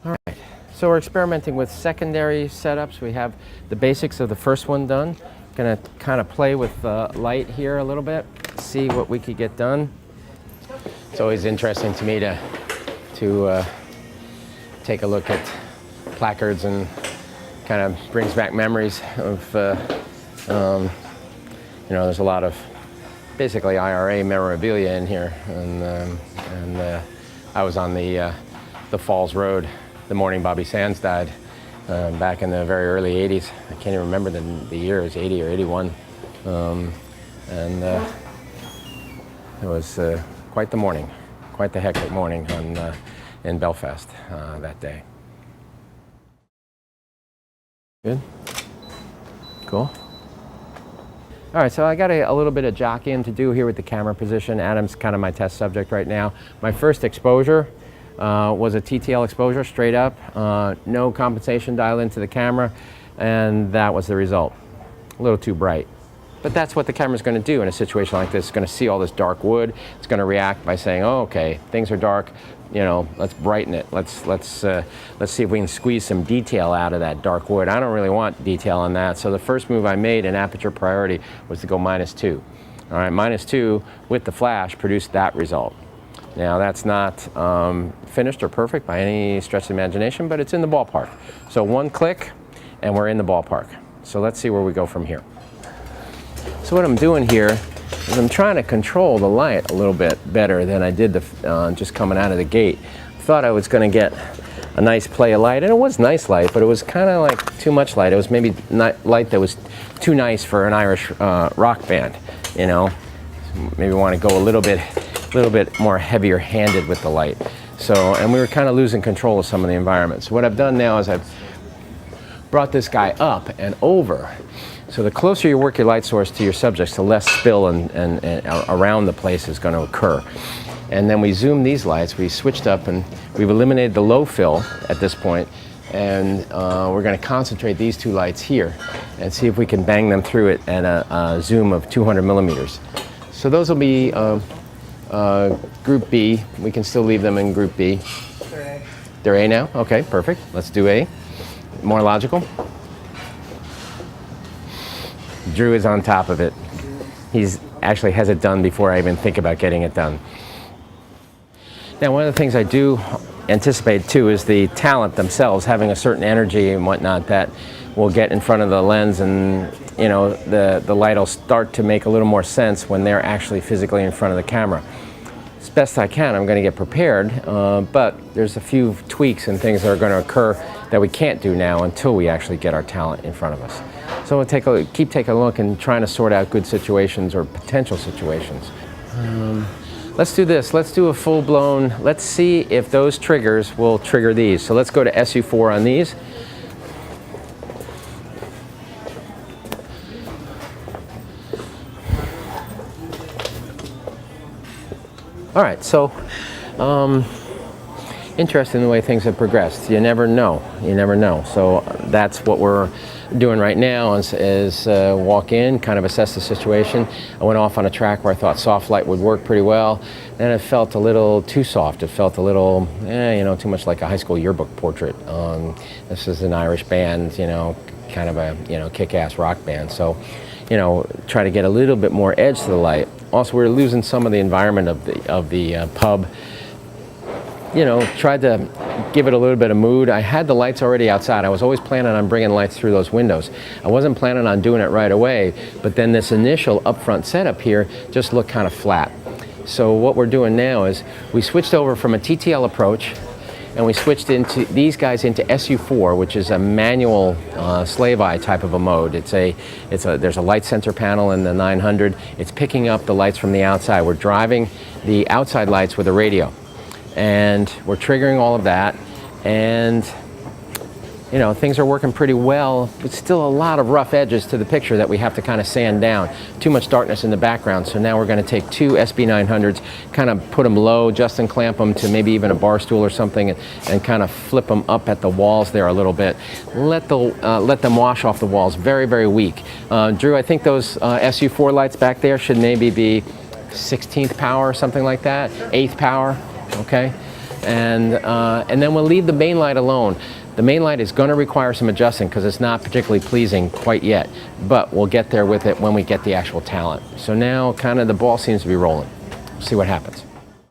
All right, so we're experimenting with secondary setups. We have the basics of the first one done. Gonna kind of play with light here a little bit, see what we could get done. It's always interesting to me to take a look at placards, and kind of brings back memories of, you know, there's a lot of basically IRA memorabilia in here, and I was on the Falls Road the morning Bobby Sands died, back in the very early 80s. I can't even remember the year, it was 80 or 81. It was quite the morning, quite the hectic morning in Belfast that day. Good? Cool. All right, so I got a little bit of jockeying to do here with the camera position. Adam's kind of my test subject right now. My first exposure was a TTL exposure, straight up, no compensation dial into the camera, and that was the result. A little too bright. But that's what the camera's going to do in a situation like this. It's going to see all this dark wood. It's going to react by saying, "Oh, okay, things are dark. You know, let's brighten it. Let's see if we can squeeze some detail out of that dark wood." I don't really want detail on that. So the first move I made in aperture priority was to go -2. All right, -2 with the flash produced that result. Now that's not finished or perfect by any stretch of the imagination, but it's in the ballpark. So one click, and we're in the ballpark. So let's see where we go from here. So what I'm doing here is I'm trying to control the light a little bit better than I did just coming out of the gate. I thought I was going to get a nice play of light, and it was nice light, but it was kind of like too much light. It was maybe light that was too nice for an Irish rock band, you know. Maybe want to go a little bit more heavier handed with the light. So, and we were kind of losing control of some of the environment. So what I've done now is I've brought this guy up and over. So the closer you work your light source to your subjects, the less spill and around the place is going to occur. And then we zoom these lights, we switched up, and we've eliminated the low fill at this point, and we're going to concentrate these two lights here and see if we can bang them through it at a zoom of 200 millimeters. So those will be Group B. We can still leave them in Group B. They're A. They're A now? Okay, perfect. Let's do A. More logical. Drew is on top of it. He's actually has it done before I even think about getting it done. Now, one of the things I do anticipate too is the talent themselves having a certain energy and whatnot that will get in front of the lens, and you know, the light will start to make a little more sense when they're actually physically in front of the camera. As best I can, I'm going to get prepared, but there's a few tweaks and things that are going to occur that we can't do now until we actually get our talent in front of us. So we'll keep taking a look and trying to sort out good situations or potential situations. Let's do this. Let's do a full-blown, let's see if those triggers will trigger these. So let's go to SU4 on these. All right, so interesting the way things have progressed. You never know. You never know. So that's what we're doing right now is walk in, kind of assess the situation. I went off on a track where I thought soft light would work pretty well. Then it felt a little too soft. It felt a little, you know, too much like a high school yearbook portrait. This is an Irish band, you know, kind of a, you know, kick-ass rock band. So, you know, try to get a little bit more edge to the light. Also, we're losing some of the environment of the pub. You know, tried to give it a little bit of mood. I had the lights already outside. I was always planning on bringing lights through those windows. I wasn't planning on doing it right away, but then this initial upfront setup here just looked kind of flat. So what we're doing now is we switched over from a TTL approach, and we switched into these guys into SU4, which is a manual slave eye type of a mode. There's a light sensor panel in the 900. It's picking up the lights from the outside. We're driving the outside lights with a radio, and we're triggering all of that, and you know, things are working pretty well, but still a lot of rough edges to the picture that we have to kind of sand down. Too much darkness in the background, so now we're going to take two SB900s, kind of put them low, Justin clamp them to maybe even a bar stool or something, and kind of flip them up at the walls there a little bit. Let them wash off the walls, very, very weak. Drew, I think those SU4 lights back there should maybe be 16th power or something like that, 8th power, okay? and then we'll leave the main light alone. The main light is going to require some adjusting because it's not particularly pleasing quite yet, but we'll get there with it when we get the actual talent. So now kind of the ball seems to be rolling. See what happens.